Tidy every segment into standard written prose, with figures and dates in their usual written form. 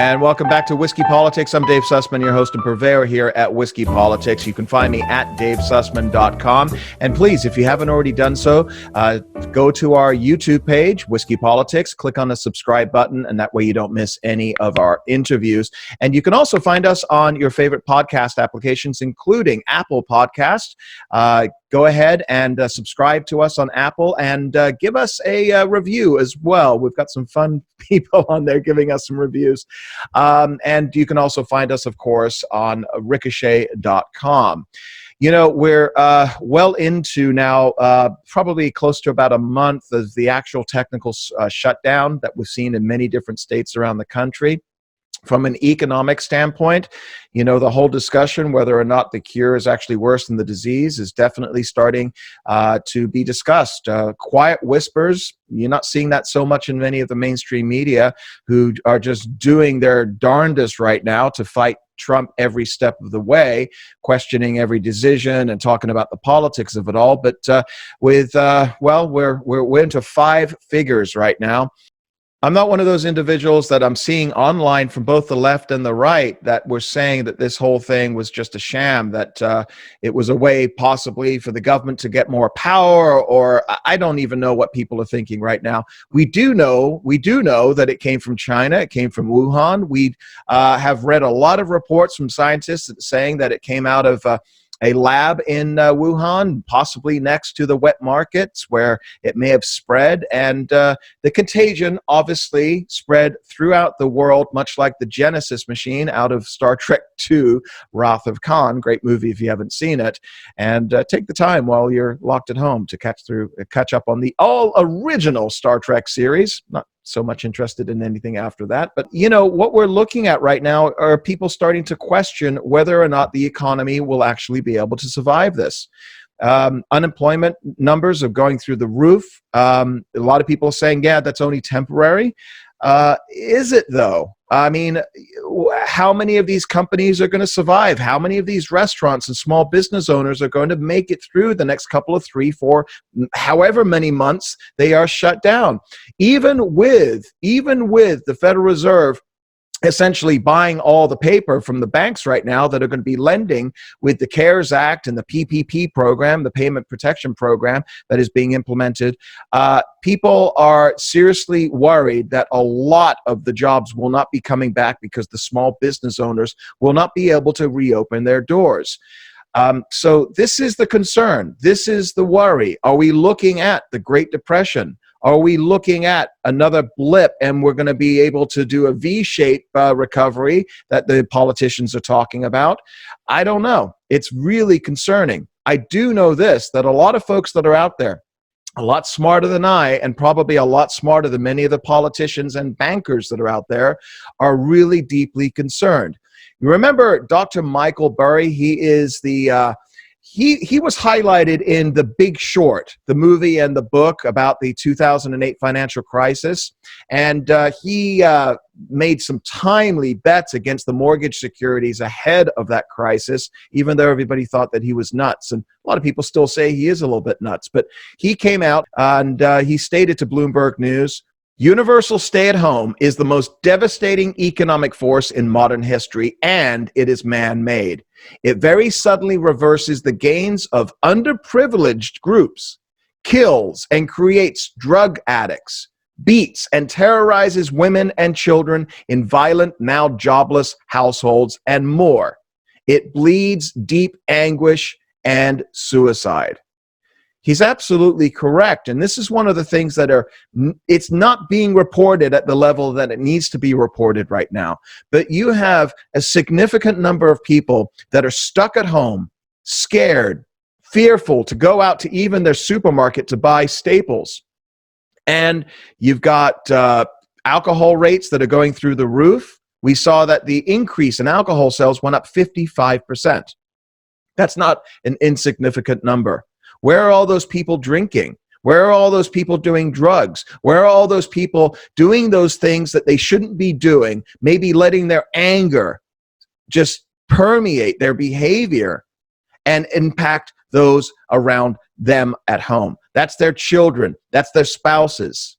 And welcome back to Whiskey Politics. I'm Dave Sussman, your host and purveyor here at Whiskey Politics. You can find me at davesussman.com. And please, if you haven't already done so, go to our YouTube page, Whiskey Politics, click on the subscribe button, and that way you don't miss any of our interviews. And you can also find us on your favorite podcast applications, including Apple Podcast. Go ahead and subscribe to us on Apple and give us a review as well. We've got some fun people on there giving us some reviews. And you can also find us, of course, on ricochet.com. You know, we're well into now, probably close to about a month of the actual technical shutdown that we've seen in many different states around the country. From an economic standpoint, you know, the whole discussion whether or not the cure is actually worse than the disease is definitely starting to be discussed. Quiet whispers, you're not seeing that so much in many of the mainstream media, who are just doing their darndest right now to fight Trump every step of the way, questioning every decision and talking about the politics of it all. But we're into five figures right now. I'm not one of those individuals that I'm seeing online from both the left and the right that were saying that this whole thing was just a sham, that it was a way possibly for the government to get more power, or I don't even know what people are thinking right now. We do know that it came from China, it came from Wuhan. We have read a lot of reports from scientists saying that it came out of a lab in Wuhan, possibly next to the wet markets where it may have spread. And the contagion obviously spread throughout the world, much like the Genesis machine out of Star Trek II, Wrath of Khan. Great movie if you haven't seen it. And take the time while you're locked at home to catch up on the all original Star Trek series. Not so much interested in anything after that. But, you know, what we're looking at right now are people starting to question whether or not the economy will actually be able to survive this. Unemployment numbers are going through the roof. A lot of people are saying, yeah, that's only temporary. Is it, though? I mean, how many of these companies are going to survive? How many of these restaurants and small business owners are going to make it through the next couple of 3, 4, however many months they are shut down? Even with the Federal Reserve essentially buying all the paper from the banks right now that are going to be lending with the CARES Act and the PPP program, the Payment Protection Program that is being implemented, people are seriously worried that a lot of the jobs will not be coming back because the small business owners will not be able to reopen their doors. So this is the concern. This is the worry. Are we looking at the Great Depression? Are we looking at another blip and we're going to be able to do a V-shaped recovery that the politicians are talking about? I don't know. It's really concerning. I do know this, that a lot of folks that are out there, a lot smarter than I, and probably a lot smarter than many of the politicians and bankers that are out there, are really deeply concerned. You remember Dr. Michael Burry? He is the He was highlighted in The Big Short, the movie and the book about the 2008 financial crisis. And he made some timely bets against the mortgage securities ahead of that crisis, even though everybody thought that he was nuts. And a lot of people still say he is a little bit nuts. But he came out and he stated to Bloomberg News, "Universal stay-at-home is the most devastating economic force in modern history, and it is man-made. It very suddenly reverses the gains of underprivileged groups, kills and creates drug addicts, beats and terrorizes women and children in violent, now jobless households, and more. It bleeds deep anguish and suicide." He's absolutely correct. And this is one of the things that it's not being reported at the level that it needs to be reported right now. But you have a significant number of people that are stuck at home, scared, fearful to go out to even their supermarket to buy staples. And you've got alcohol rates that are going through the roof. We saw that the increase in alcohol sales went up 55%. That's not an insignificant number. Where are all those people drinking? Where are all those people doing drugs? Where are all those people doing those things that they shouldn't be doing, maybe letting their anger just permeate their behavior and impact those around them at home? That's their children. That's their spouses.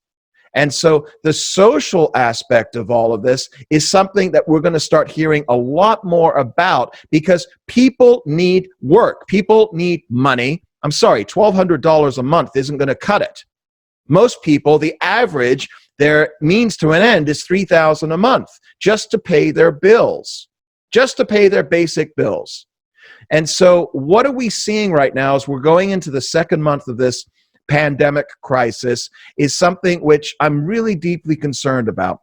And so the social aspect of all of this is something that we're going to start hearing a lot more about, because people need work. People need money. I'm sorry, $1,200 a month isn't going to cut it. Most people, the average, their means to an end is $3,000 a month just to pay their bills, just to pay their basic bills. And so what are we seeing right now as we're going into the second month of this pandemic crisis is something which I'm really deeply concerned about.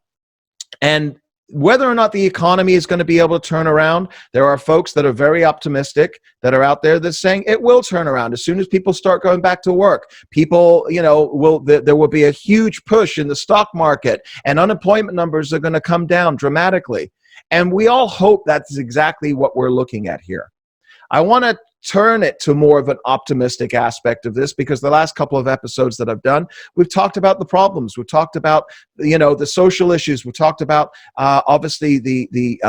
And whether or not the economy is going to be able to turn around, there are folks that are very optimistic that are out there that's saying it will turn around as soon as people start going back to work. People, there will be a huge push in the stock market, and unemployment numbers are going to come down dramatically. And we all hope that's exactly what we're looking at here. I want to turn it to more of an optimistic aspect of this, because the last couple of episodes that I've done, we've talked about the problems. We've talked about, the social issues. We've talked about, obviously, the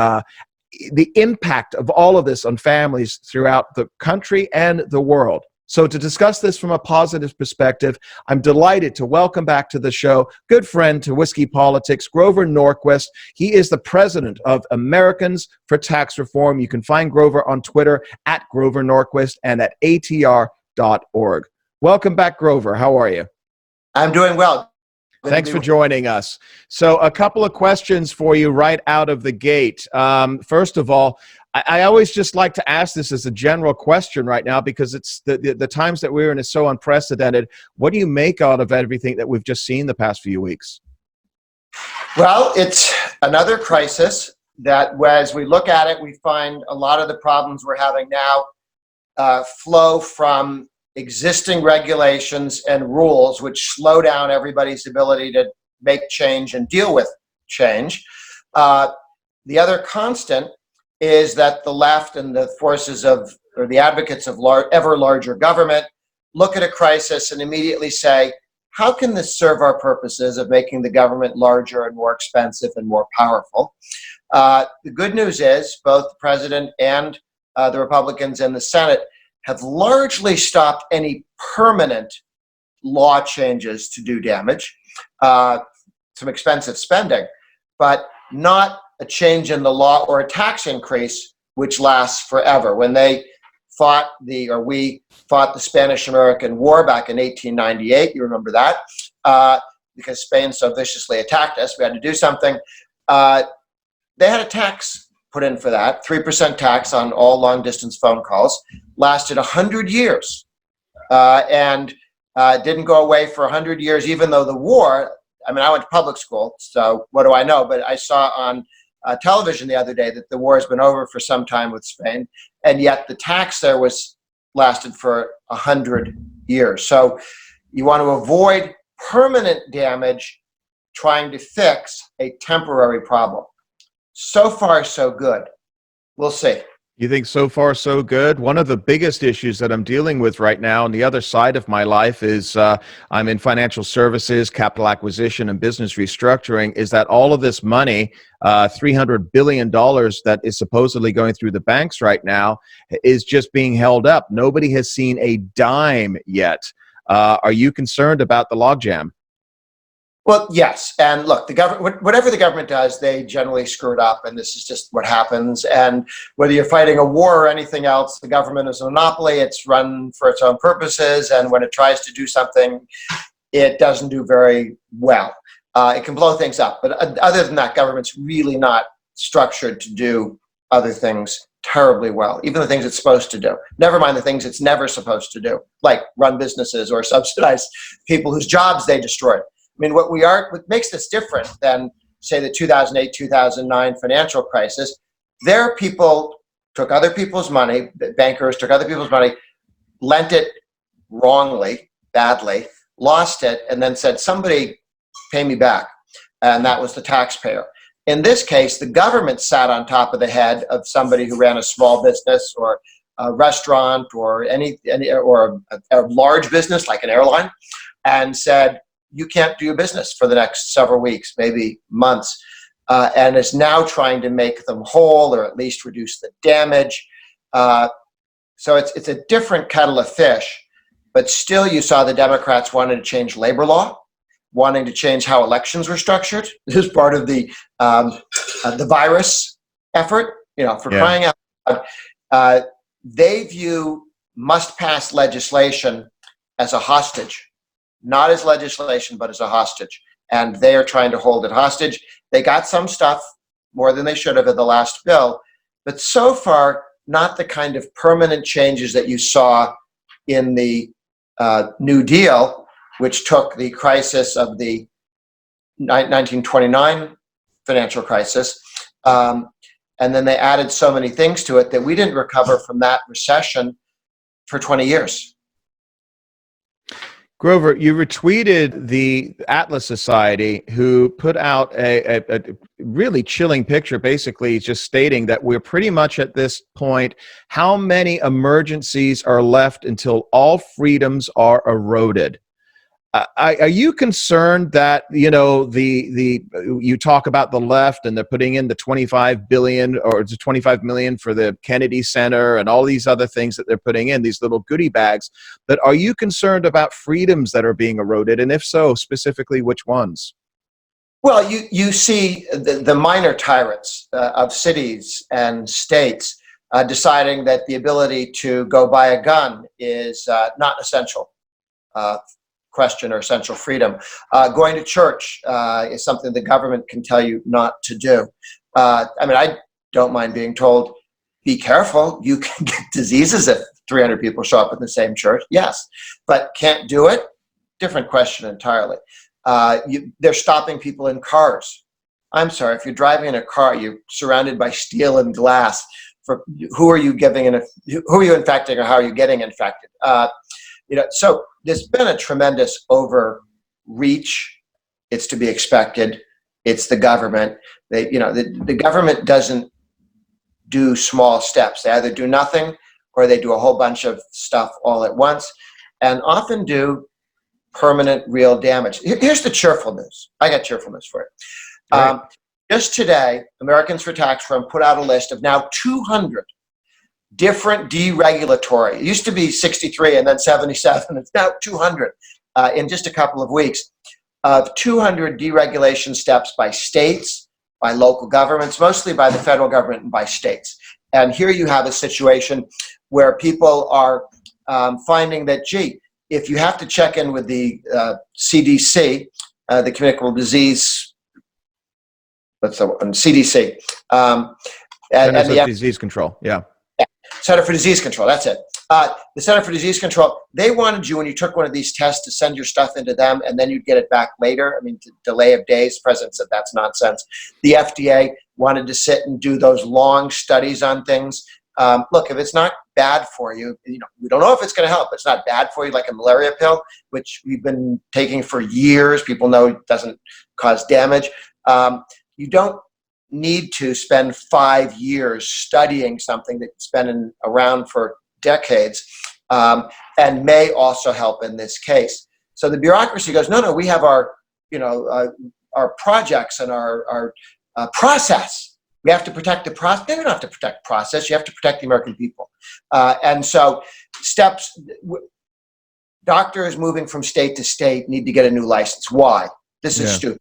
impact of all of this on families throughout the country and the world. So to discuss this from a positive perspective, I'm delighted to welcome back to the show good friend to Whiskey Politics, Grover Norquist. He is the president of Americans for Tax Reform. You can find Grover on Twitter at Grover Norquist and at atr.org. Welcome back, Grover. How are you? I'm doing well. Thanks for joining us. So a couple of questions for you right out of the gate. First of all, I always just like to ask this as a general question right now, because it's the times that we're in is so unprecedented. What do you make out of everything that we've just seen the past few weeks? Well, it's another crisis that, as we look at it, we find a lot of the problems we're having now flow from existing regulations and rules which slow down everybody's ability to make change and deal with change. The other constant is that the left and the forces of, or the advocates of ever larger government, look at a crisis and immediately say, how can this serve our purposes of making the government larger and more expensive and more powerful? The good news is both the president and the Republicans in the Senate have largely stopped any permanent law changes to do damage, some expensive spending, but not a change in the law or a tax increase which lasts forever. When we fought the Spanish-American War back in 1898, you remember that, because Spain so viciously attacked us, we had to do something. They had a tax put in for that, 3% tax on all long-distance phone calls, lasted 100 years, and didn't go away for 100 years, even though the war, I went to public school, so what do I know? But I saw on television the other day that the war has been over for some time with Spain, and yet the tax there lasted for 100 years. So you want to avoid permanent damage trying to fix a temporary problem. So far, so good. We'll see. You think so far so good? One of the biggest issues that I'm dealing with right now on the other side of my life is I'm in financial services, capital acquisition, and business restructuring, is that all of this money, $300 billion that is supposedly going through the banks right now, is just being held up. Nobody has seen a dime yet. Are you concerned about the logjam? Well, yes. And look, the government, whatever the government does, they generally screw it up, and this is just what happens. And whether you're fighting a war or anything else, the government is a monopoly. It's run for its own purposes, and when it tries to do something, it doesn't do very well. It can blow things up. But other than that, government's really not structured to do other things terribly well, even the things it's supposed to do. Never mind the things it's never supposed to do, like run businesses or subsidize people whose jobs they destroyed. What makes this different than, say, the 2008-2009 financial crisis, there people took other people's money, bankers took other people's money, lent it wrongly, badly, lost it, and then said, somebody pay me back. And that was the taxpayer. In this case, the government sat on top of the head of somebody who ran a small business or a restaurant or a large business like an airline, and said, you can't do your business for the next several weeks, maybe months, and is now trying to make them whole or at least reduce the damage. So it's a different kettle of fish, but still you saw the Democrats wanted to change labor law. wanting to change how elections were structured. This is part of the virus effort, for crying out loud. They view must-pass legislation as a hostage, not as legislation, but as a hostage. And they are trying to hold it hostage. They got some stuff, more than they should have in the last bill, but so far, not the kind of permanent changes that you saw in the New Deal, which took the crisis of the 1929 financial crisis, and then they added so many things to it that we didn't recover from that recession for 20 years. Grover, you retweeted the Atlas Society, who put out a really chilling picture, basically just stating that we're pretty much at this point. How many emergencies are left until all freedoms are eroded? Are you concerned that, you talk about the left and they're putting in the 25 billion or it's 25 million for the Kennedy Center and all these other things that they're putting in, these little goodie bags, but are you concerned about freedoms that are being eroded? And if so, specifically which ones? Well, you see the minor tyrants of cities and states deciding that the ability to go buy a gun is not essential question or essential freedom. Going to church is something the government can tell you not to do. I don't mind being told, be careful, you can get diseases if 300 people show up in the same church. Yes, but can't do it? Different question entirely. They're stopping people in cars. I'm sorry, if you're driving in a car, you're surrounded by steel and glass. Who are you infecting, or how are you getting infected? So there's been a tremendous overreach. It's to be expected. It's the government. The government doesn't do small steps. They either do nothing or they do a whole bunch of stuff all at once, and often do permanent, real damage. Here's the cheerful news. I got cheerful news for you. Right. Just today, Americans for Tax Reform put out a list of now 200 different deregulatory. It used to be 63 and then 77. It's now 200 in just a couple of weeks of 200 deregulation steps by states, by local governments, mostly by the federal government and by states. And here you have a situation where people are finding that, if you have to check in with the CDC, the Communicable Disease, CDC. Centers for Disease Control, yeah. Center for Disease Control, that's it. The Center for Disease Control, they wanted you, when you took one of these tests, to send your stuff into them and then you'd get it back later. Delay of days. The president said that's nonsense. The FDA wanted to sit and do those long studies on things. Look, if it's not bad for you, we don't know if it's going to help. It's not bad for you, like a malaria pill, which we've been taking for years. People know it doesn't cause damage. You don't need to spend 5 years studying something that's been around for decades, and may also help in this case. So the bureaucracy goes, no, we have our projects and our process. We have to protect the process. They don't have to protect process. You have to protect the American people. And so steps, doctors moving from state to state need to get a new license. Why? This is stupid.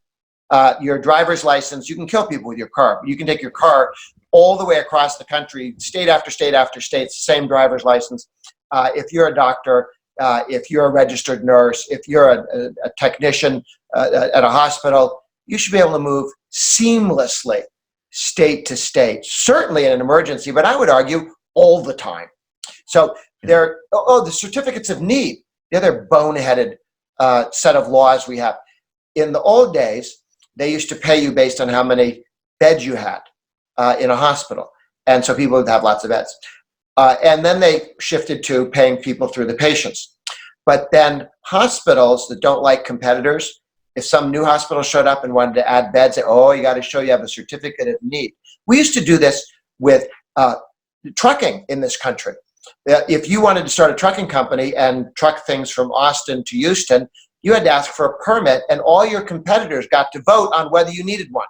Your driver's license, you can kill people with your car. You can take your car all the way across the country, state after state after state, same driver's license. If you're a doctor, if you're a registered nurse, if you're a technician at a hospital, you should be able to move seamlessly state to state, certainly in an emergency, but I would argue all the time. So the certificates of need, the other boneheaded set of laws we have. In the old days, they used to pay you based on how many beds you had in a hospital. And so people would have lots of beds. And then they shifted to paying people through the patients. But then hospitals that don't like competitors, if some new hospital showed up and wanted to add beds, you got to show you have a certificate of need. We used to do this with trucking in this country. If you wanted to start a trucking company and truck things from Austin to Houston, you had to ask for a permit, and all your competitors got to vote on whether you needed one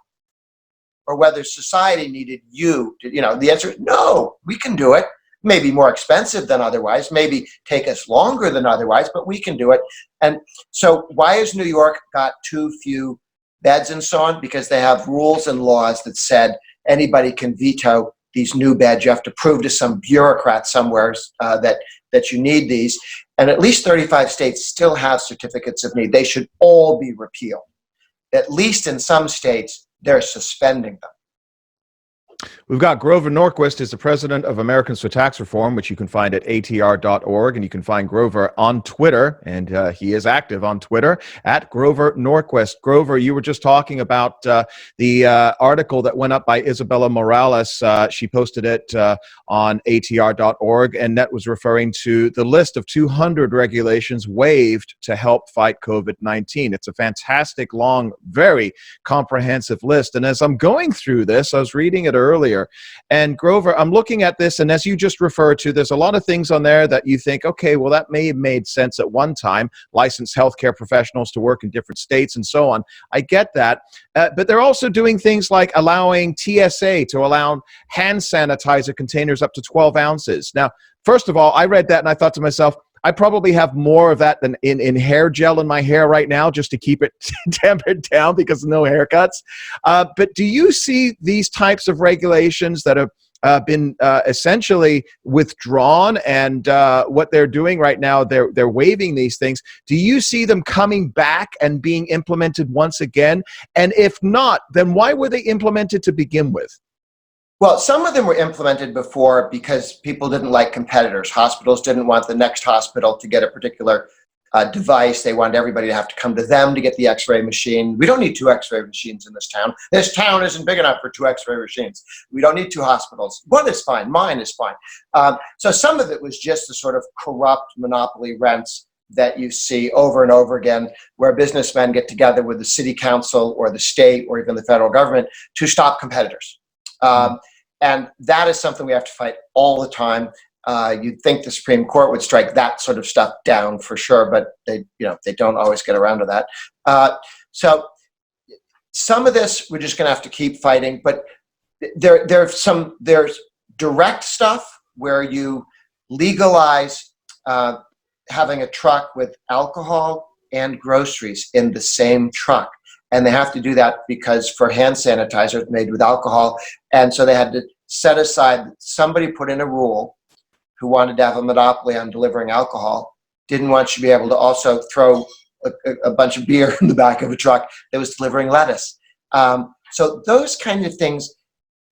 or whether society needed you. The answer is no, we can do it. maybe more expensive than otherwise, maybe take us longer than otherwise, but we can do it. And so why has New York got too few beds and so on? Because they have rules and laws that said anybody can veto these new beds. You have to prove to some bureaucrat somewhere that you need these. And at least 35 states still have certificates of need. They should all be repealed. At least in some states, they're suspending them. We've got Grover Norquist is the president of Americans for Tax Reform, which you can find at atr.org, and you can find Grover on Twitter, and he is active on Twitter at Grover Norquist. Grover, you were just talking about the article that went up by Isabella Morales. She posted it on atr.org, and that was referring to the list of 200 regulations waived to help fight COVID-19. It's a fantastic, long, very comprehensive list. And as I'm going through this, I was reading it earlier. And Grover, I'm looking at this, and as you just referred to, there's a lot of things on there that you think, okay, well, that may have made sense at one time, licensed healthcare professionals to work in different states and so on. I get that. But they're also doing things like allowing TSA to allow hand sanitizer containers up to 12 ounces. Now, first of all, I read that and I thought to myself, I probably have more of that than in hair gel in my hair right now just to keep it tempered down because of no haircuts. But do you see these types of regulations that have been essentially withdrawn, and what they're doing right now, they're waiving these things? Do you see them coming back and being implemented once again? And if not, then why were they implemented to begin with? Well, some of them were implemented before because people didn't like competitors. Hospitals didn't want the next hospital to get a particular device. They wanted everybody to have to come to them to get the x-ray machine. We don't need 2 x-ray machines in this town. This town isn't big enough for 2 x-ray machines. We don't need 2 hospitals. One is fine. Mine is fine. So some of it was just the sort of corrupt monopoly rents that you see over and over again, where businessmen get together with the city council or the state or even the federal government to stop competitors. And that is something we have to fight all the time. You'd think the Supreme Court would strike that sort of stuff down for sure, but they don't always get around to that. So some of this we're just going to have to keep fighting. But there's direct stuff where you legalize having a truck with alcohol and groceries in the same truck. And they have to do that because for hand sanitizer made with alcohol. And so they had to set aside, somebody put in a rule who wanted to have a monopoly on delivering alcohol, didn't want you to be able to also throw a bunch of beer in the back of a truck that was delivering lettuce. So those kind of things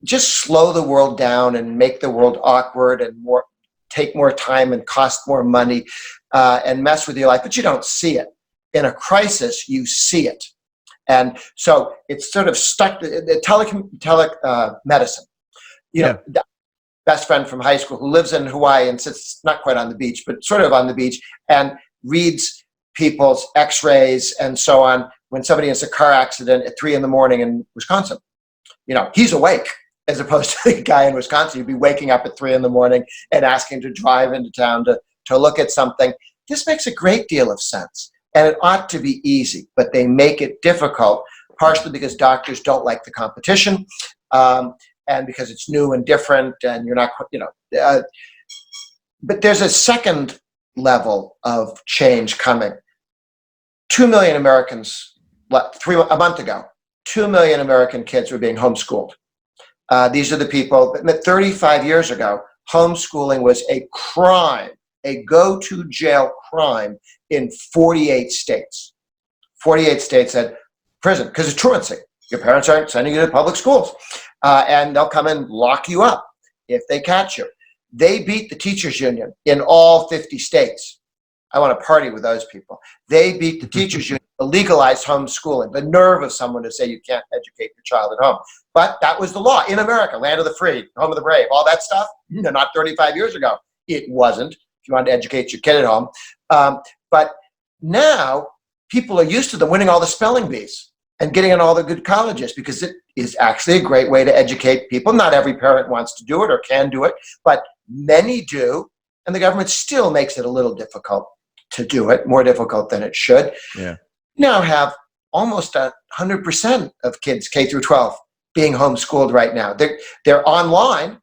just slow the world down and make the world awkward and take more time and cost more money and mess with your life, but you don't see it. In a crisis, you see it. And so it's sort of stuck, telemedicine. The best friend from high school who lives in Hawaii and sits not quite on the beach, but sort of on the beach, and reads people's x-rays and so on when somebody has a car accident at 3 a.m. in Wisconsin. He's awake, as opposed to the guy in Wisconsin who'd be waking up at 3 a.m. and asking to drive into town to look at something. This makes a great deal of sense. And it ought to be easy, but they make it difficult, partially because doctors don't like the competition, and because it's new and different, and you're not, but there's a second level of change coming. 2 million Americans, a month ago, 2 million American kids were being homeschooled. These are the people that 35 years ago, homeschooling was a crime, a go-to-jail crime in 48 states. 48 states had prison because of truancy. Your parents aren't sending you to public schools. And they'll come and lock you up if they catch you. They beat the teachers union in all 50 states. I want to party with those people. They beat the teachers union to legalize homeschooling. The nerve of someone to say you can't educate your child at home. But that was the law in America, land of the free, home of the brave, all that stuff. Not 35 years ago. It wasn't, if you wanted to educate your kid at home. But now people are used to them winning all the spelling bees and getting in all the good colleges because it is actually a great way to educate people. Not every parent wants to do it or can do it, but many do. And the government still makes it a little difficult to do it, more difficult than it should. Yeah. Now have almost 100% of kids K through 12 being homeschooled right now. They're online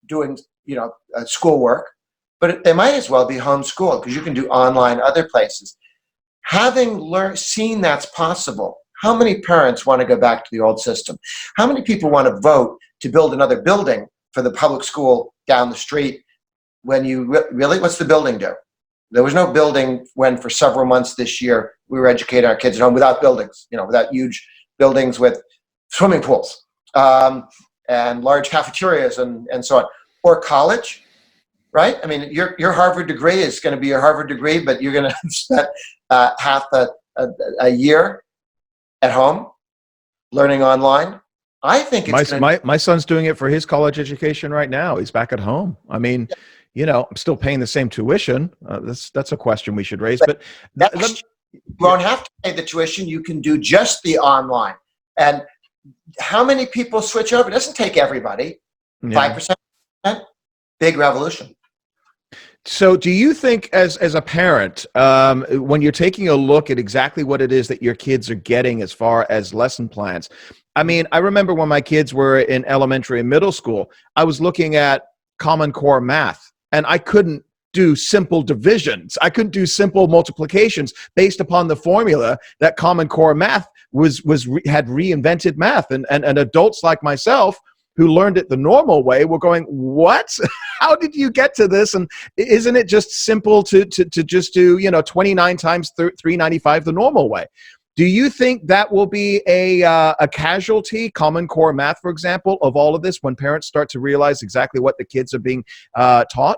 doing schoolwork, but they might as well be homeschooled because you can do online other places. Having seen that's possible, how many parents want to go back to the old system? How many people want to vote to build another building for the public school down the street when you really, what's the building do? There was no building when for several months this year we were educating our kids at home without buildings, without huge buildings with swimming pools and large cafeterias and so on. Or college, right? I mean, your Harvard degree is going to be your Harvard degree, but you're going to spend half a year at home learning online. I think it's my son's doing it for his college education right now. He's back at home. I mean, I'm still paying the same tuition. That's a question we should raise. But you won't have to pay the tuition. You can do just the online. And how many people switch over? It doesn't take everybody. 5%, big revolution. So do you think as a parent, when you're taking a look at exactly what it is that your kids are getting as far as lesson plans, I mean, I remember when my kids were in elementary and middle school, I was looking at Common Core math and I couldn't do simple divisions. I couldn't do simple multiplications based upon the formula that Common Core math had reinvented math. And adults like myself who learned it the normal way were going, what? How did you get to this? And isn't it just simple to just do, 29 times 395 the normal way? Do you think that will be a casualty, Common Core math, for example, of all of this when parents start to realize exactly what the kids are being taught?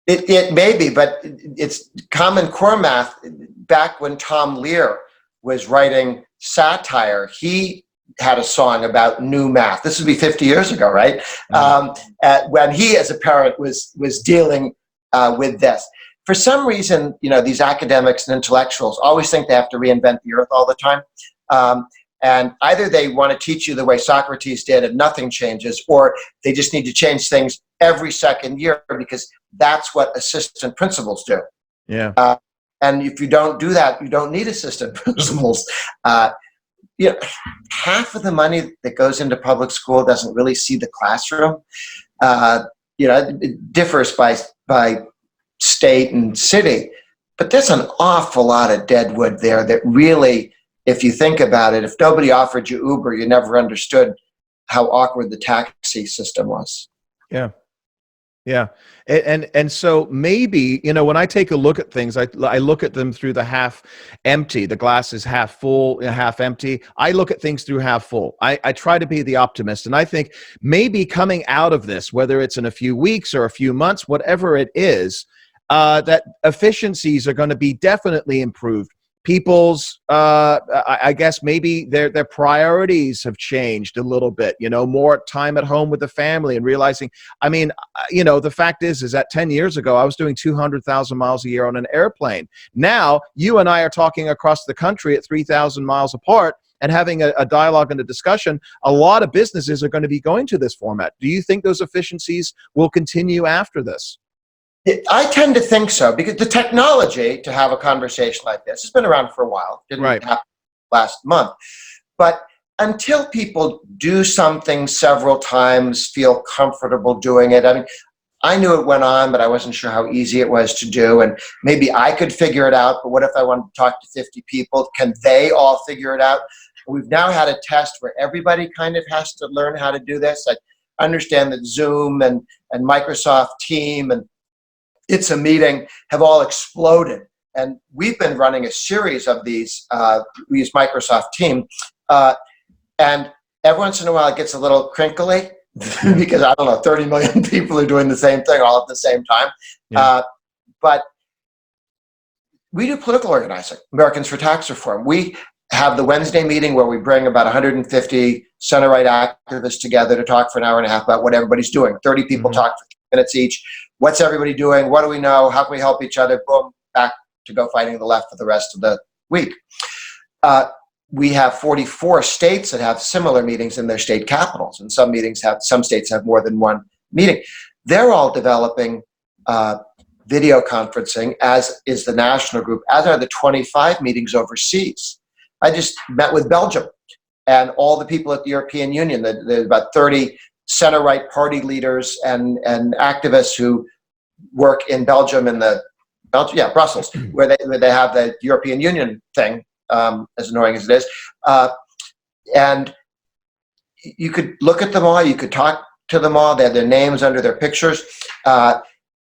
It may be, but it's Common Core math. Back when Tom Lear was writing satire, he had a song about new math. This would be 50 years ago, right? When he, as a parent, was dealing with this. For some reason, these academics and intellectuals always think they have to reinvent the earth all the time. And either they want to teach you the way Socrates did and nothing changes, or they just need to change things every second year because that's what assistant principals do. Yeah. And if you don't do that, you don't need assistant principals. Half of the money that goes into public school doesn't really see the classroom. It differs by state and city, but there's an awful lot of dead wood there that really, if you think about it, if nobody offered you Uber, you never understood how awkward the taxi system was. Yeah. Yeah. And so maybe, when I take a look at things, I look at them through the half empty. The glass is half full, half empty. I look at things through half full. I try to be the optimist. And I think maybe coming out of this, whether it's in a few weeks or a few months, whatever it is, that efficiencies are going to be definitely improved. People's, I guess maybe their priorities have changed a little bit, more time at home with the family and realizing, I mean, the fact is that 10 years ago, I was doing 200,000 miles a year on an airplane. Now, you and I are talking across the country at 3,000 miles apart and having a dialogue and a discussion. A lot of businesses are going to be going to this format. Do you think those efficiencies will continue after this? I tend to think so, because the technology to have a conversation like this has been around for a while. Didn't happen last month. But until people do something several times, feel comfortable doing it. I mean, I knew it went on, but I wasn't sure how easy it was to do. And maybe I could figure it out, but what if I wanted to talk to 50 people? Can they all figure it out? We've now had a test where everybody kind of has to learn how to do this. I understand that Zoom and Microsoft Team and It's a Meeting have all exploded. And we've been running a series of these, we use Microsoft Team, and every once in a while it gets a little crinkly because, 30 million people are doing the same thing all at the same time. Yeah. But we do political organizing, Americans for Tax Reform. We have the Wednesday meeting where we bring about 150 center-right activists together to talk for an hour and a half about what everybody's doing. 30 people talk for 3 minutes each. What's everybody doing? What do we know? How can we help each other? Boom, back to go fighting the left for the rest of the week. We have 44 states that have similar meetings in their state capitals, and some states have more than one meeting. They're all developing video conferencing, as is the national group, as are the 25 meetings overseas. I just met with Belgium and all the people at the European Union. There's about 30 center-right party leaders and activists who work in Belgium Brussels, where they have the European Union thing, as annoying as it is. And you could look at them all, you could talk to them all, they had their names under their pictures,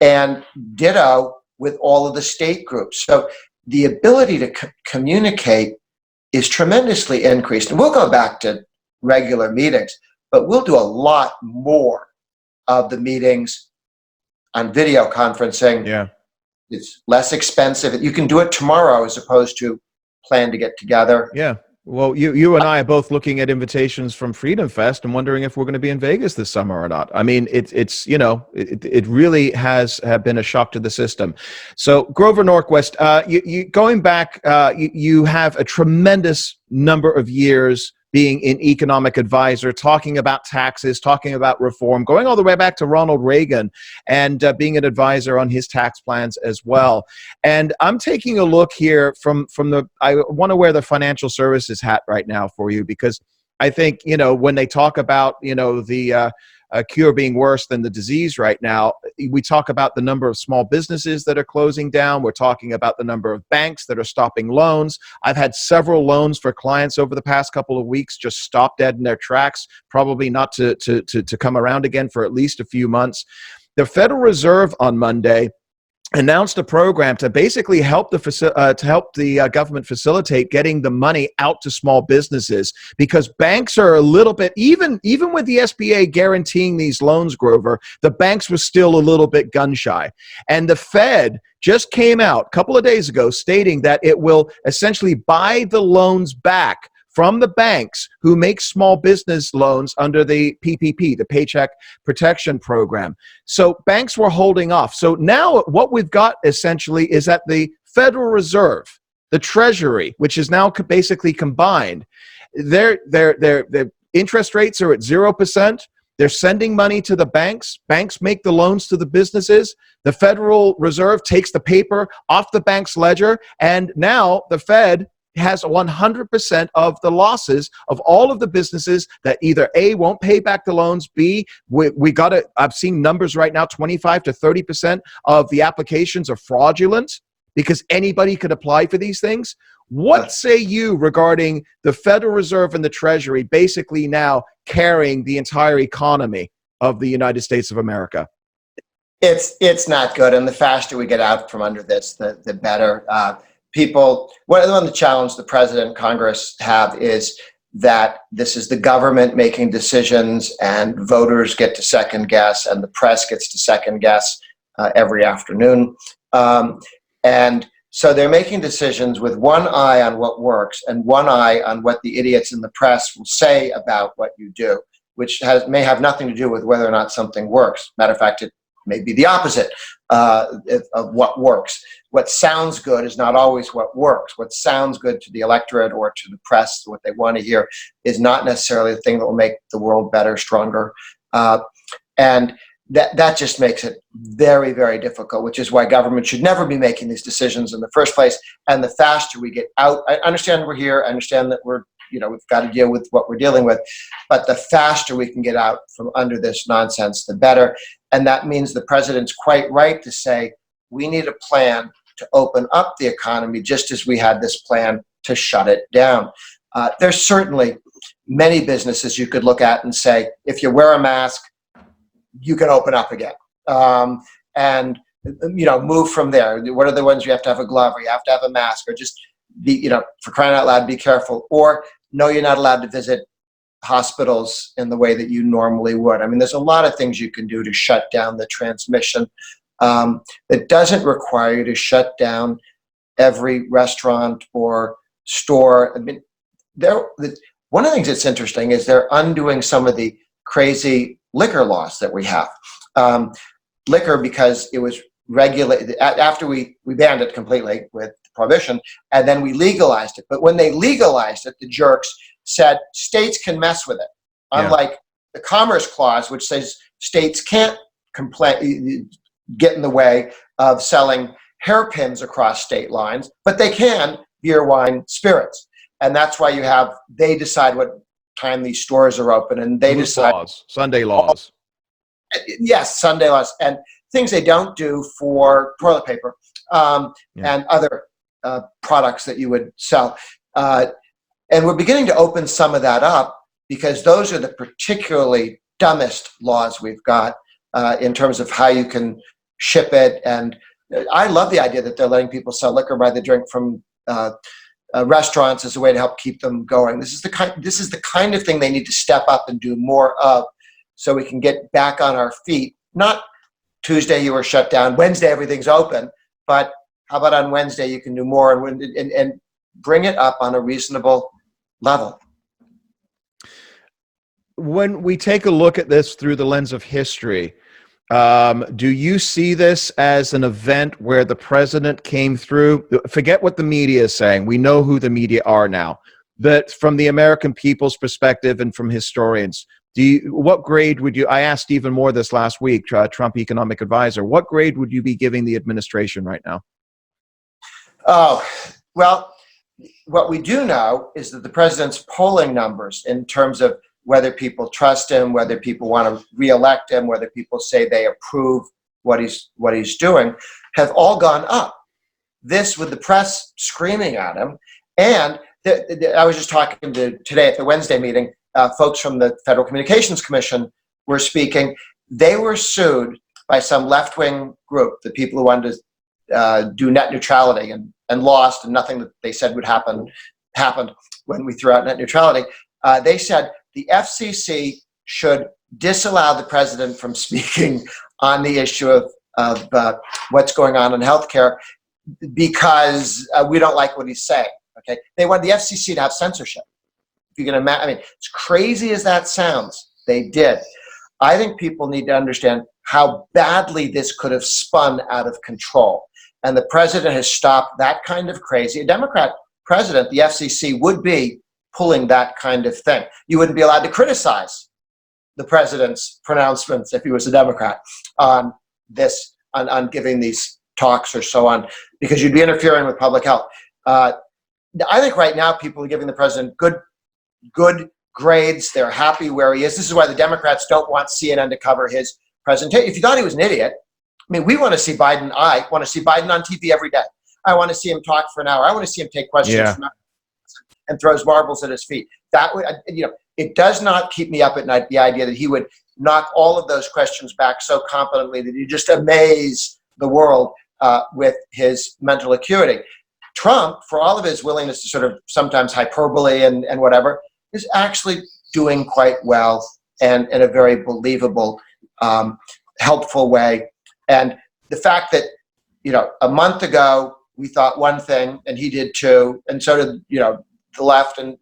and ditto with all of the state groups. So the ability to communicate is tremendously increased. And we'll go back to regular meetings, but we'll do a lot more of the meetings on video conferencing. Yeah. It's less expensive. You can do it tomorrow as opposed to plan to get together. Yeah. Well, you and I are both looking at invitations from Freedom Fest and wondering if we're going to be in Vegas this summer or not. I mean, it really has been a shock to the system. So Grover Norquist, you going back, you have a tremendous number of years being an economic advisor, talking about taxes, talking about reform, going all the way back to Ronald Reagan and being an advisor on his tax plans as well. And I'm taking a look here I want to wear the financial services hat right now for you, because I think, when they talk about, the cure being worse than the disease right now, we talk about the number of small businesses that are closing down. We're talking about the number of banks that are stopping loans. I've had several loans for clients over the past couple of weeks just stop dead in their tracks, probably not to come around again for at least a few months. The Federal Reserve on Monday announced a program to basically help the government facilitate getting the money out to small businesses, because banks are a little bit, even with the SBA guaranteeing these loans, Grover, the banks were still a little bit gun shy. And the Fed just came out a couple of days ago stating that it will essentially buy the loans back from the banks who make small business loans under the PPP, the Paycheck Protection Program. So banks were holding off. So now what we've got essentially is that the Federal Reserve, the Treasury, which is now basically combined, their interest rates are at 0%. They're sending money to the banks. Banks make the loans to the businesses. The Federal Reserve takes the paper off the bank's ledger. And now the Fed has 100% of the losses of all of the businesses that either A, won't pay back the loans, B, I've seen numbers right now, 25 to 30% of the applications are fraudulent because anybody could apply for these things. What say you regarding the Federal Reserve and the Treasury basically now carrying the entire economy of the United States of America? It's not good, and the faster we get out from under this, the better. One of the challenge the president and Congress have is that this is the government making decisions, and voters get to second guess, and the press gets to second guess every afternoon. And so they're making decisions with one eye on what works and one eye on what the idiots in the press will say about what you do, which may have nothing to do with whether or not something works. Matter of fact, it may be the opposite of what works. What sounds good is not always what works. What sounds good to the electorate or to the press, what they want to hear, is not necessarily the thing that will make the world better, stronger. And that just makes it very, very difficult, which is why government should never be making these decisions in the first place. And the faster we get out, I understand we're here, I understand that we've got to deal with what we're dealing with, but the faster we can get out from under this nonsense, the better. And that means the president's quite right to say, we need a plan to open up the economy, just as we had this plan to shut it down. There's certainly many businesses you could look at and say, if you wear a mask, you can open up again. And move from there. What are the ones you have to have a glove, or you have to have a mask, or just be, for crying out loud, be careful. Or no, you're not allowed to visit hospitals in the way that you normally would. I mean, there's a lot of things you can do to shut down the transmission. It doesn't require you to shut down every restaurant or store. I mean, one of the things that's interesting is they're undoing some of the crazy liquor laws that we have. Liquor, because it was regulated after we banned it completely with prohibition, and then we legalized it. But when they legalized it, the jerks said states can mess with it. Unlike the Commerce Clause, which says states can't get in the way of selling hairpins across state lines, but they can beer, wine, spirits. And that's why they decide what time these stores are open, and they decide laws, Sunday laws. Yes, Sunday laws, and things they don't do for toilet paper and other products that you would sell. And we're beginning to open some of that up because those are the particularly dumbest laws we've got in terms of how you can ship it. And I love the idea that they're letting people sell liquor by the drink from restaurants as a way to help keep them going. This is the kind of thing they need to step up and do more of, so we can get back on our feet. Not Tuesday you were shut down, Wednesday everything's open, but how about on Wednesday you can do more and bring it up on a reasonable level. When we take a look at this through the lens of history, do you see this as an event where the president came through? Forget what the media is saying. We know who the media are now. But from the American people's perspective and from historians, what grade would you, I asked even more this last week, Trump economic advisor, what grade would you be giving the administration right now? Oh, well, what we do know is that the president's polling numbers in terms of whether people trust him, whether people want to reelect him, whether people say they approve what he's doing, have all gone up. This with the press screaming at him. And I was just talking today at the Wednesday meeting, folks from the Federal Communications Commission were speaking. They were sued by some left-wing group, the people who wanted to do net neutrality and lost, and nothing that they said would happen happened when we threw out net neutrality. They said the FCC should disallow the president from speaking on the issue of what's going on in healthcare because we don't like what he's saying. Okay, they want the FCC to have censorship. If you can imagine, I mean, as crazy as that sounds, they did. I think people need to understand how badly this could have spun out of control. And the president has stopped that kind of crazy. A Democrat president, the FCC would be pulling that kind of thing. You wouldn't be allowed to criticize the president's pronouncements if he was a Democrat on this, on giving these talks or so on, because you'd be interfering with public health. I think right now people are giving the president good grades. They're happy where he is. This is why the Democrats don't want CNN to cover his presentation. If you thought he was an idiot, I mean, we want to see Biden. I want to see Biden on TV every day. I want to see him talk for an hour. I want to see him take questions from and throws marbles at his feet. That would, it does not keep me up at night, the idea that he would knock all of those questions back so competently that he just amaze the world with his mental acuity. Trump, for all of his willingness to sort of sometimes hyperbole and whatever, is actually doing quite well and in a very believable, helpful way. And the fact that, a month ago we thought one thing and he did too, and so did, the left, and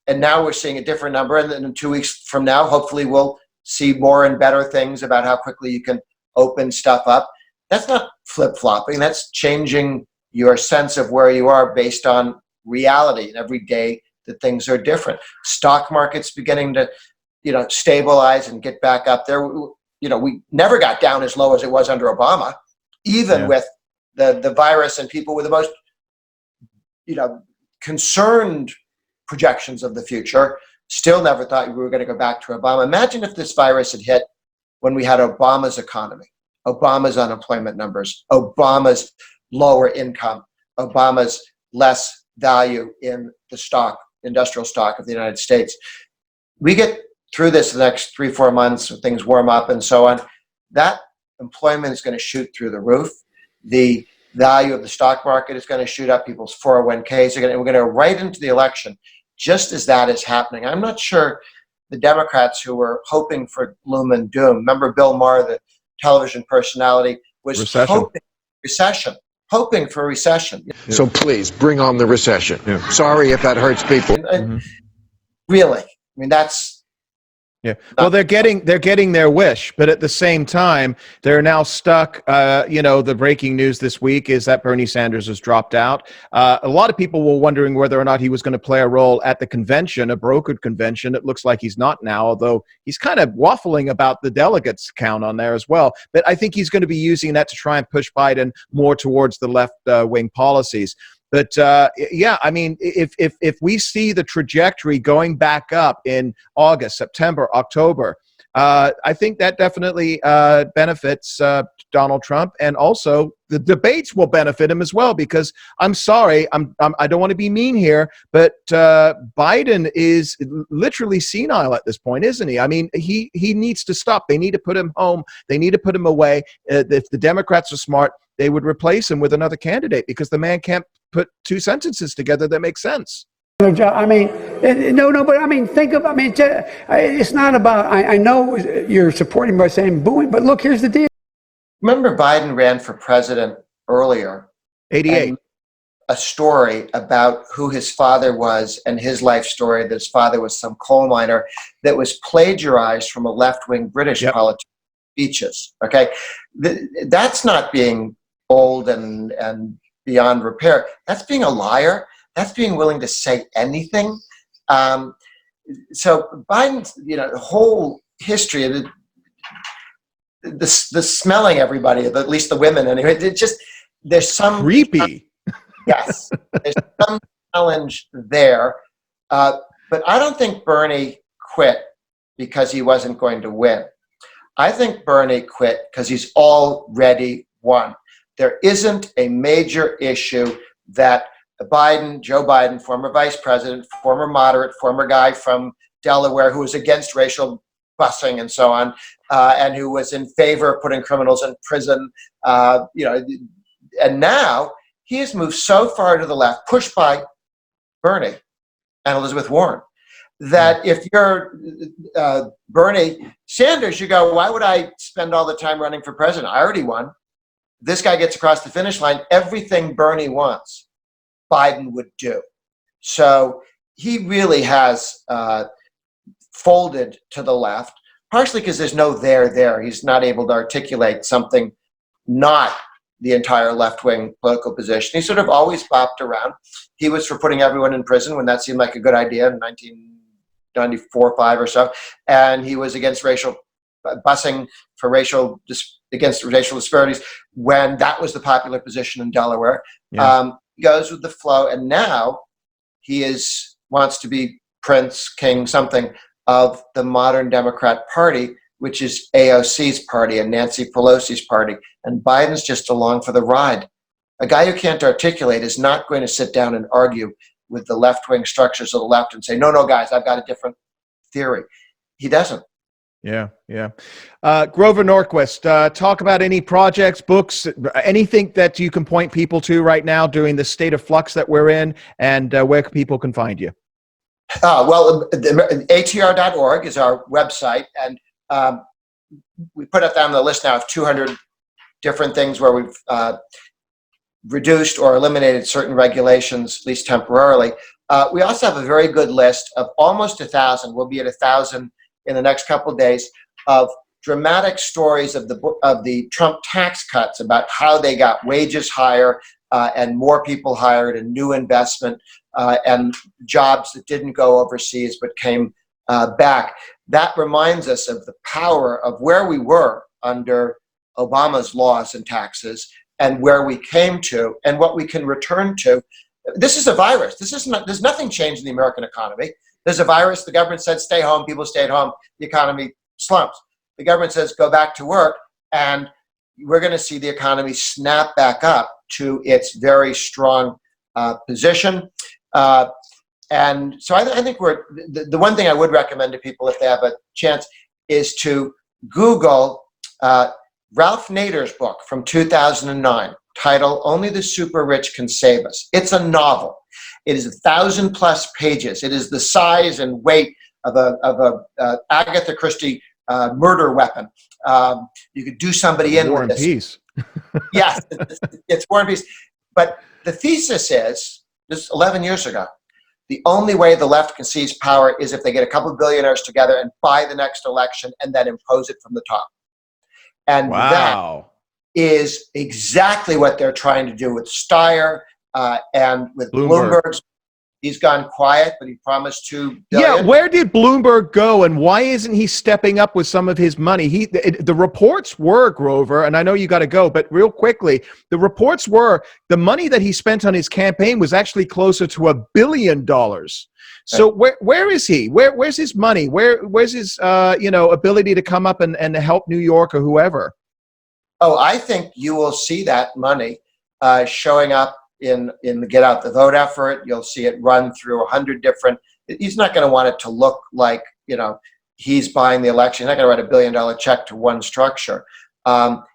and now we're seeing a different number. And then in 2 weeks from now, hopefully we'll see more and better things about how quickly you can open stuff up. That's not flip-flopping. That's changing your sense of where you are based on reality. And every day that things are different. Stock market's beginning to, stabilize and get back up there. We never got down as low as it was under Obama, even with the virus and people with the most, concerned projections of the future. Still never thought we were going to go back to Obama. Imagine if this virus had hit when we had Obama's economy, Obama's unemployment numbers, Obama's lower income, Obama's less value in the industrial stock of the United States. We get through this the next 3-4 months, when things warm up and so on, that employment is going to shoot through the roof. The value of the stock market is going to shoot up. People's 401ks we're going to go right into the election just as that is happening. I'm not sure the Democrats who were hoping for gloom and doom. Remember Bill Maher, the television personality, was hoping for recession. So please bring on the recession. Sorry if that hurts people. Really, that's. Yeah. Well, they're getting their wish, but at the same time, they're now stuck. The breaking news this week is that Bernie Sanders has dropped out. A lot of people were wondering whether or not he was going to play a role at the convention, a brokered convention. It looks like he's not now, although he's kind of waffling about the delegates count on there as well. But I think he's going to be using that to try and push Biden more towards the left wing policies. But yeah, I mean, if we see the trajectory going back up in August, September, October, I think that definitely benefits Donald Trump, and also the debates will benefit him as well. Because I'm sorry, I don't want to be mean here, but Biden is literally senile at this point, isn't he? I mean, he needs to stop. They need to put him home. They need to put him away. If the Democrats are smart, they would replace him with another candidate, because the man can't put two sentences together that make sense. I mean, no, but I mean, it's not about, I know you're supporting by saying booing, but look, here's the deal. Remember, Biden ran for president earlier. 88. A story about who his father was and his life story, that his father was some coal miner, that was plagiarized from a left-wing British politician's speeches. Okay, that's not being old and beyond repair. That's being a liar. That's being willing to say anything. So Biden's, the whole history of the smelling everybody, at least the women anyway. It just, there's some creepy. Yes, there's some challenge there. But I don't think Bernie quit because he wasn't going to win. I think Bernie quit because he's already won. There isn't a major issue that Joe Biden, former vice president, former moderate, former guy from Delaware who was against racial busing and so on, and who was in favor of putting criminals in prison, and now he has moved so far to the left, pushed by Bernie and Elizabeth Warren, that if you're Bernie Sanders, you go, why would I spend all the time running for president? I already won. This guy gets across the finish line. Everything Bernie wants, Biden would do. So he really has folded to the left, partially because there's no there. He's not able to articulate something not the entire left-wing political position. He sort of always bopped around. He was for putting everyone in prison when that seemed like a good idea in 1994 or 5 or so. And he was against racial busing for against racial disparities when that was the popular position in Delaware. Yeah. Goes with the flow, and now he wants to be prince, king, something of the modern Democrat Party, which is AOC's party and Nancy Pelosi's party, and Biden's just along for the ride. A guy who can't articulate is not going to sit down and argue with the left-wing structures of the left and say, no, guys, I've got a different theory. He doesn't. Yeah. Grover Norquist, talk about any projects, books, anything that you can point people to right now during the state of flux that we're in, and where people can find you. Well, atr.org is our website, and we put up down the list now of 200 different things where we've reduced or eliminated certain regulations, at least temporarily. We also have a very good list of almost 1,000. We'll be at 1,000 in the next couple of days, of dramatic stories of the Trump tax cuts, about how they got wages higher and more people hired and new investment and jobs that didn't go overseas but came back. That reminds us of the power of where we were under Obama's laws and taxes and where we came to and what we can return to. This is a virus. There's nothing changed in the American economy. There's a virus. The government said stay home. People stayed home. The economy slumps. The government says go back to work, and we're going to see the economy snap back up to its very strong position. And so I think the one thing I would recommend to people if they have a chance is to Google Ralph Nader's book from 2009, titled "Only the Super Rich Can Save Us." It's a novel. It is 1,000+ pages. It is the size and weight of a Agatha Christie murder weapon. You could do somebody in War with and this. Peace. Yes, it's War and Peace. But the thesis is, this 11 years ago, the only way the left can seize power is if they get a couple of billionaires together and buy the next election and then impose it from the top. And Wow. that is exactly what they're trying to do with Steyer and with Bloomberg's He's gone quiet, but he promised $2 Yeah, billion. where did Bloomberg go, and why isn't he stepping up with some of his money? The reports were, Grover, and I know you got to go, but real quickly, the reports were the money that he spent on his campaign was actually closer to $1 billion. So where is he? Where's his money? Where's his ability to come up and help New York or whoever? Oh, I think you will see that money showing up in the Get Out the Vote effort. You'll see it run through 100 different. He's not going to want it to look like he's buying the election. He's not going to write $1 billion check to one structure.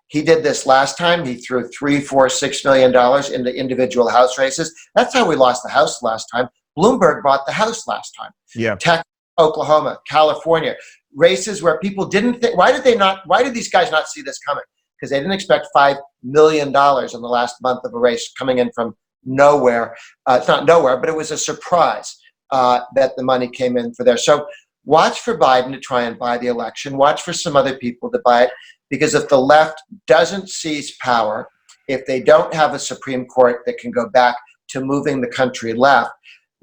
He did this last time. He threw $3, $4, $6 million into individual House races. That's how we lost the House last time. Bloomberg bought the House last time. Yeah. Texas, Oklahoma, California, races where people didn't think. Why did these guys not see this coming? Because they didn't expect $5 million in the last month of a race coming in from nowhere. It's not nowhere, but it was a surprise that the money came in for there. So watch for Biden to try and buy the election. Watch for some other people to buy it. Because if the left doesn't seize power, if they don't have a Supreme Court that can go back to moving the country left,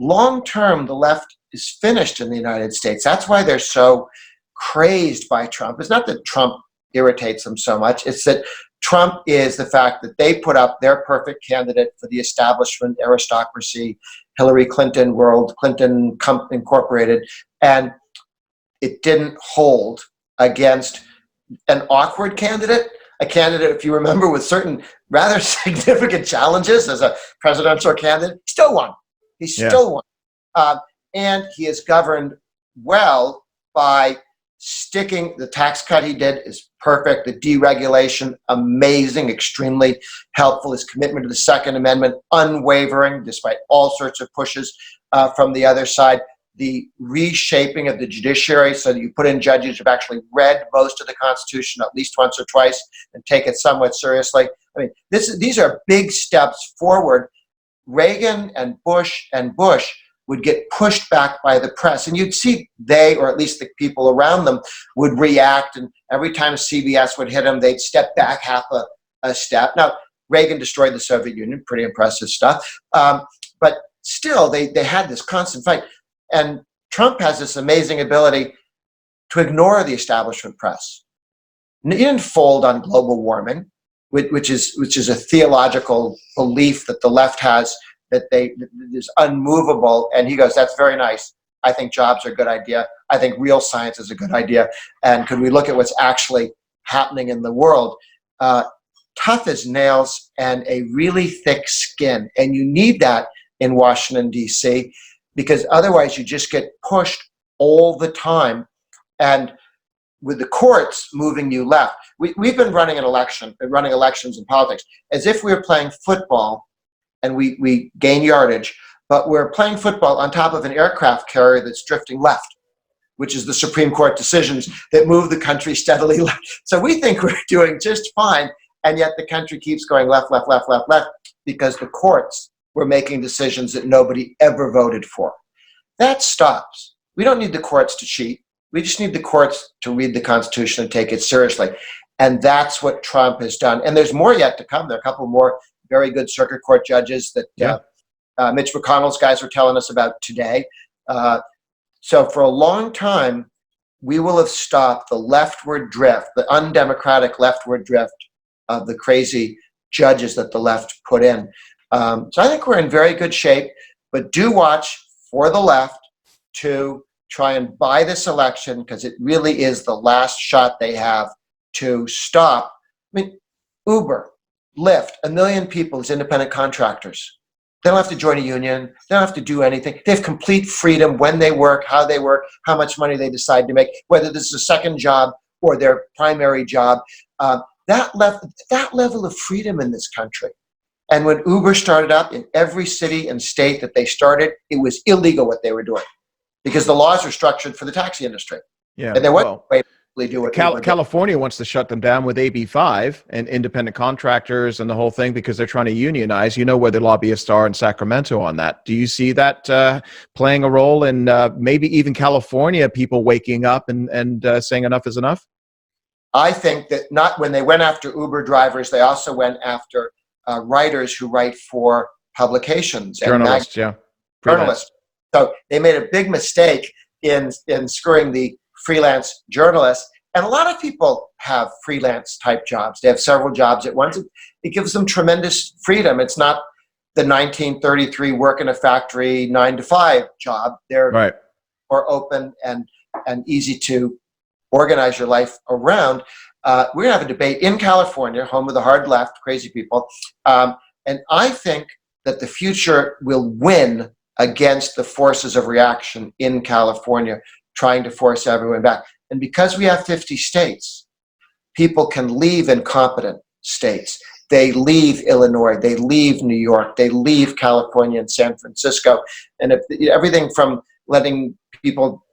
long term, the left is finished in the United States. That's why they're so crazed by Trump. It's not that Trump irritates them so much. It's that Trump is the fact that they put up their perfect candidate for the establishment, aristocracy, Hillary Clinton world, Clinton Incorporated, and it didn't hold against an awkward candidate, a candidate, if you remember, with certain rather significant challenges as a presidential candidate. He still won. He still won. And he is governed well by sticking. The tax cut he did is perfect. The deregulation, amazing, extremely helpful. His commitment to the Second Amendment, unwavering, despite all sorts of pushes from the other side. The reshaping of the judiciary so that you put in judges who've actually read most of the Constitution at least once or twice and take it somewhat seriously. I mean, these are big steps forward. Reagan and Bush would get pushed back by the press, and you'd see they, or at least the people around them, would react, and every time CBS would hit them, they'd step back half a step. Now, Reagan destroyed the Soviet Union, pretty impressive stuff, but still, they had this constant fight, and Trump has this amazing ability to ignore the establishment press. He didn't fold on global warming, which is a theological belief that the left has, that is unmovable, and he goes, that's very nice. I think jobs are a good idea. I think real science is a good idea. And could we look at what's actually happening in the world? Tough as nails and a really thick skin. And you need that in Washington, D.C., because otherwise you just get pushed all the time. And with the courts moving you left, we've been running elections in politics as if we were playing football, and we gain yardage, but we're playing football on top of an aircraft carrier that's drifting left, which is the Supreme Court decisions that move the country steadily left. So we think we're doing just fine, and yet the country keeps going left, left, left, left, left, because the courts were making decisions that nobody ever voted for. That stops. We don't need the courts to cheat. We just need the courts to read the Constitution and take it seriously. And that's what Trump has done. And there's more yet to come. There are a couple more very good circuit court judges that Mitch McConnell's guys were telling us about today. So for a long time, we will have stopped the leftward drift, the undemocratic leftward drift of the crazy judges that the left put in. So I think we're in very good shape, but do watch for the left to try and buy this election, because it really is the last shot they have to stop. I mean, Uber, Lyft, 1 million people as independent contractors. They don't have to join a union. They don't have to do anything. They have complete freedom when they work, how much money they decide to make, whether this is a second job or their primary job. That level of freedom in this country. And when Uber started up, in every city and state that they started, it was illegal what they were doing, because the laws are structured for the taxi industry. Yeah, and there wasn't a way to do what California wants to shut them down with AB5 and independent contractors and the whole thing, because they're trying to unionize. You know where the lobbyists are in Sacramento on that. Do you see that playing a role in maybe even California people waking up and saying enough is enough? I think that not when they went after Uber drivers, they also went after writers who write for publications. Journalists, journalists. So they made a big mistake in screwing the freelance journalists. And a lot of people have freelance type jobs. They have several jobs at once. It gives them tremendous freedom. It's not the 1933 work in a factory 9-to-5 job. They're Right. more open and easy to organize your life around. We're going to have a debate in California, home of the hard left, crazy people. And I think that the future will win against the forces of reaction in California, trying to force everyone back. And because we have 50 states, people can leave incompetent states. They leave Illinois, they leave New York, they leave California and San Francisco. And if everything from letting people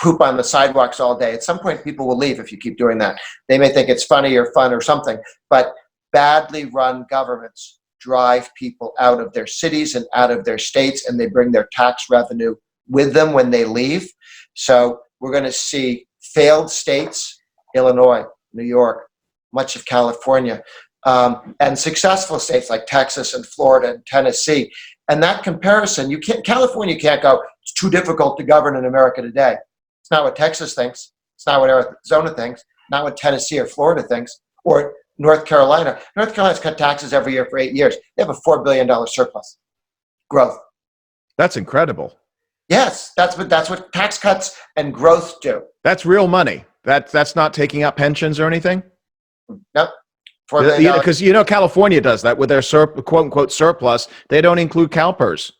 poop on the sidewalks all day, at some point people will leave if you keep doing that. They may think it's funny or fun or something, but badly run governments drive people out of their cities and out of their states, and they bring their tax revenue with them when they leave. So we're going to see failed states, Illinois, New York, much of California, and successful states like Texas and Florida and Tennessee. And that comparison, California can't go, it's too difficult to govern in America today. It's not what Texas thinks. It's not what Arizona thinks. Not what Tennessee or Florida thinks, or North Carolina. North Carolina's cut taxes every year for 8 years. They have a $4 billion surplus growth. That's incredible. Yes, that's what tax cuts and growth do. That's real money. That's not taking out pensions or anything? Nope. $4 billion. Because California does that with their quote unquote surplus. They don't include CalPERS.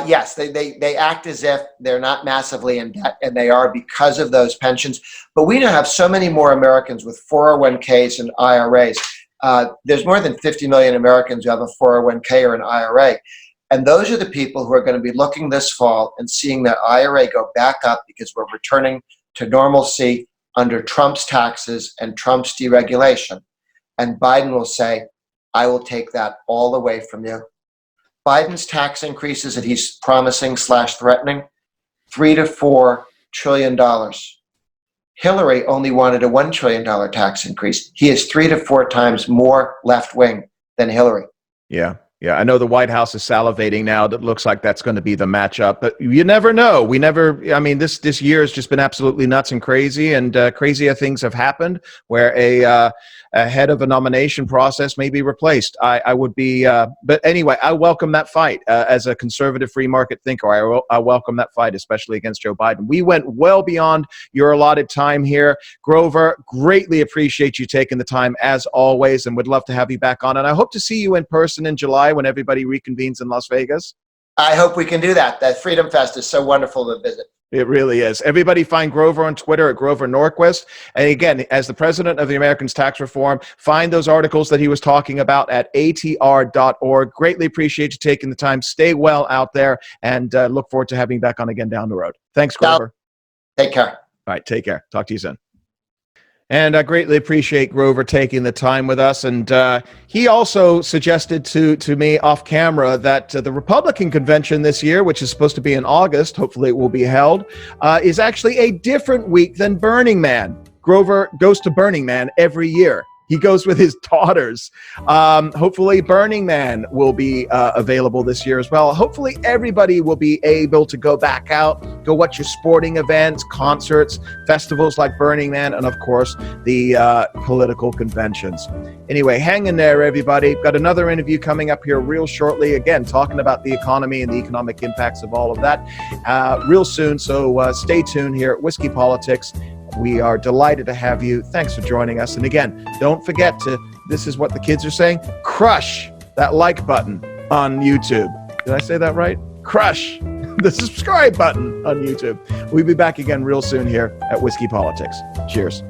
Yes, they act as if they're not massively in debt, and they are because of those pensions. But we now have so many more Americans with 401ks and IRAs. There's more than 50 million Americans who have a 401k or an IRA. And those are the people who are going to be looking this fall and seeing that IRA go back up because we're returning to normalcy under Trump's taxes and Trump's deregulation. And Biden will say, I will take that all away from you. Biden's tax increases that he's promising / threatening, $3 to $4 trillion. Hillary only wanted a $1 trillion tax increase. He is 3 to 4 times more left wing than Hillary. Yeah. Yeah, I know the White House is salivating now. That looks like that's going to be the matchup, but you never know. This year has just been absolutely nuts and crazy, and crazier things have happened where a head of a nomination process may be replaced. I would be, but anyway, I welcome that fight as a conservative free market thinker. I welcome that fight, especially against Joe Biden. We went well beyond your allotted time here. Grover, greatly appreciate you taking the time as always, and would love to have you back on. And I hope to see you in person in July when everybody reconvenes in Las Vegas. I hope we can do that. That Freedom Fest is so wonderful to visit. It really is. Everybody find Grover on Twitter at Grover Norquist. And again, as the president of the Americans Tax Reform, find those articles that he was talking about at atr.org. Greatly appreciate you taking the time. Stay well out there, and look forward to having you back on again down the road. Thanks, Grover. Take care. All right, take care. Talk to you soon. And I greatly appreciate Grover taking the time with us. And he also suggested to me off camera that the Republican convention this year, which is supposed to be in August, hopefully it will be held, is actually a different week than Burning Man. Grover goes to Burning Man every year. He goes with his daughters. Hopefully Burning Man will be available this year as well. Hopefully everybody will be able to go back out, go watch your sporting events, concerts, festivals like Burning Man, and of course the political conventions. Anyway, hang in there, everybody. Got another interview coming up here real shortly. Again, talking about the economy and the economic impacts of all of that real soon. So stay tuned here at Whiskey Politics. We are delighted to have you. Thanks for joining us. And again, don't forget to, this is what the kids are saying, crush that like button on YouTube. Did I say that right? Crush the subscribe button on YouTube. We'll be back again real soon here at Whiskey Politics. Cheers.